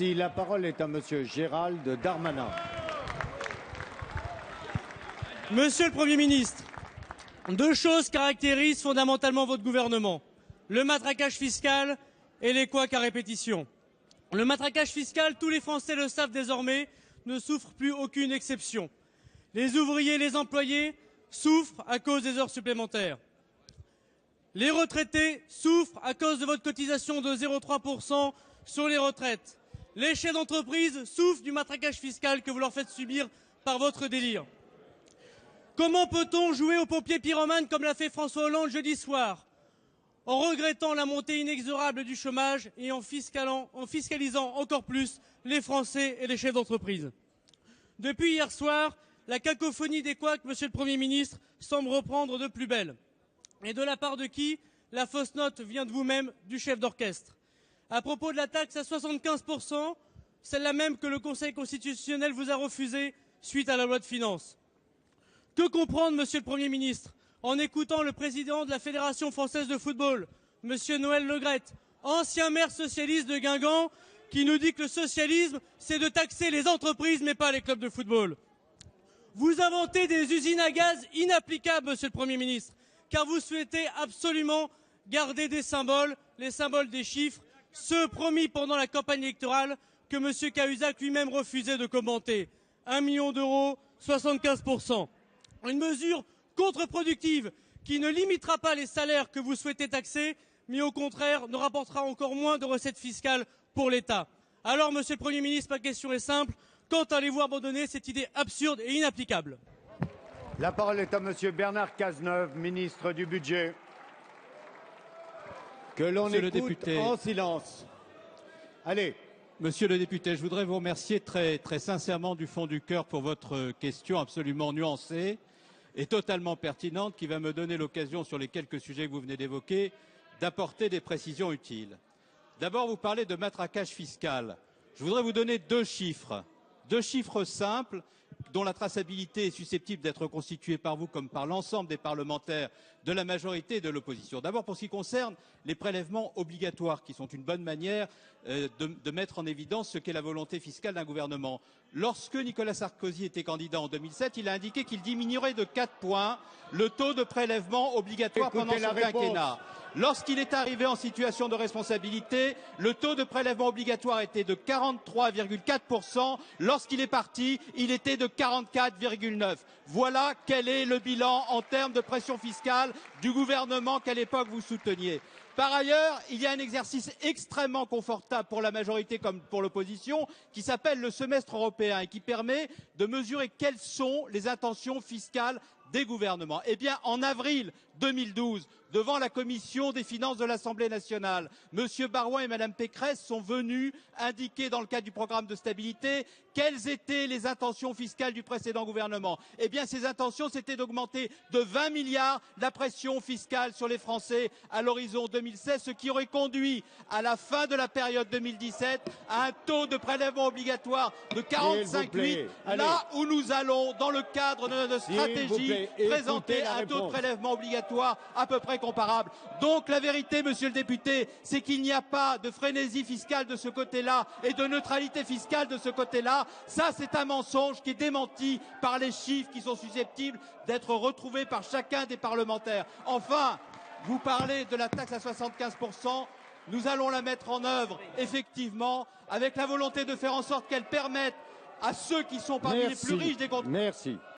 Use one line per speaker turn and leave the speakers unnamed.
Merci. La parole est à Monsieur Gérald Darmanin.
Monsieur le Premier ministre, deux choses caractérisent fondamentalement votre gouvernement. Le matraquage fiscal et les couacs à répétition. Le matraquage fiscal, tous les Français le savent désormais, ne souffre plus aucune exception. Les ouvriers et les employés souffrent à cause des heures supplémentaires. Les retraités souffrent à cause de votre cotisation de 0,3% sur les retraites. Les chefs d'entreprise souffrent du matraquage fiscal que vous leur faites subir par votre délire. Comment peut-on jouer aux pompiers pyromanes comme l'a fait François Hollande jeudi soir, en regrettant la montée inexorable du chômage et en fiscalisant encore plus les Français et les chefs d'entreprise? Depuis hier soir, la cacophonie des couacs, Monsieur le Premier ministre, semble reprendre de plus belle. Et de la part de qui? La fausse note vient de vous-même, du chef d'orchestre. À propos de la taxe à 75%, celle-là même que le Conseil constitutionnel vous a refusée suite à la loi de finances. Que comprendre, Monsieur le Premier ministre, en écoutant le président de la Fédération française de football, Monsieur Noël Le Graët, ancien maire socialiste de Guingamp, qui nous dit que le socialisme, c'est de taxer les entreprises, mais pas les clubs de football. Vous inventez des usines à gaz inapplicables, Monsieur le Premier ministre, car vous souhaitez absolument garder des symboles, les symboles des chiffres, ceux promis pendant la campagne électorale que Monsieur Cahuzac lui-même refusait de commenter. 1 million d'euros, 75%. Une mesure contre-productive qui ne limitera pas les salaires que vous souhaitez taxer, mais au contraire ne rapportera encore moins de recettes fiscales pour l'État. Alors, Monsieur le Premier ministre, ma question est simple. Quand allez-vous abandonner cette idée absurde et inapplicable?
La parole est à Monsieur Bernard Cazeneuve, ministre du Budget. Que l'on écoute en silence. Allez.
Monsieur le député, je voudrais vous remercier très sincèrement du fond du cœur pour votre question absolument nuancée et totalement pertinente qui va me donner l'occasion, sur les quelques sujets que vous venez d'évoquer, d'apporter des précisions utiles. D'abord, vous parlez de matraquage fiscal. Je voudrais vous donner deux chiffres simples dont la traçabilité est susceptible d'être constituée par vous comme par l'ensemble des parlementaires de la majorité et de l'opposition. D'abord, pour ce qui concerne les prélèvements obligatoires, qui sont une bonne manière de mettre en évidence ce qu'est la volonté fiscale d'un gouvernement. Lorsque Nicolas Sarkozy était candidat en 2007, il a indiqué qu'il diminuerait de 4 points le taux de prélèvement obligatoire pendant son quinquennat. Lorsqu'il est arrivé en situation de responsabilité, le taux de prélèvement obligatoire était de 43,4%. Lorsqu'il est parti, il était de 44,9%. Voilà quel est le bilan en termes de pression fiscale du gouvernement qu'à l'époque vous souteniez. Par ailleurs, il y a un exercice extrêmement confortable pour la majorité comme pour l'opposition qui s'appelle le semestre européen et qui permet de mesurer quelles sont les intentions fiscales des gouvernements. Eh bien, en avril 2012, devant la commission des finances de l'Assemblée nationale, M. Baroin et Mme Pécresse sont venus indiquer dans le cadre du programme de stabilité quelles étaient les intentions fiscales du précédent gouvernement. Eh bien, ces intentions, c'était d'augmenter de 20 milliards la pression fiscale sur les Français à l'horizon 2016, ce qui aurait conduit à la fin de la période 2017 à un taux de prélèvement obligatoire de 45,8, là où nous allons, dans le cadre de notre stratégie, présenter un taux de prélèvement obligatoire à peu près comparable. Donc la vérité, monsieur le député, c'est qu'il n'y a pas de frénésie fiscale de ce côté-là et de neutralité fiscale de ce côté-là. Ça, c'est un mensonge qui est démenti par les chiffres qui sont susceptibles d'être retrouvés par chacun des parlementaires. Enfin, vous parlez de la taxe à 75%. Nous allons la mettre en œuvre, effectivement, avec la volonté de faire en sorte qu'elle permette à ceux qui sont parmi les plus riches des contribuables.
Merci.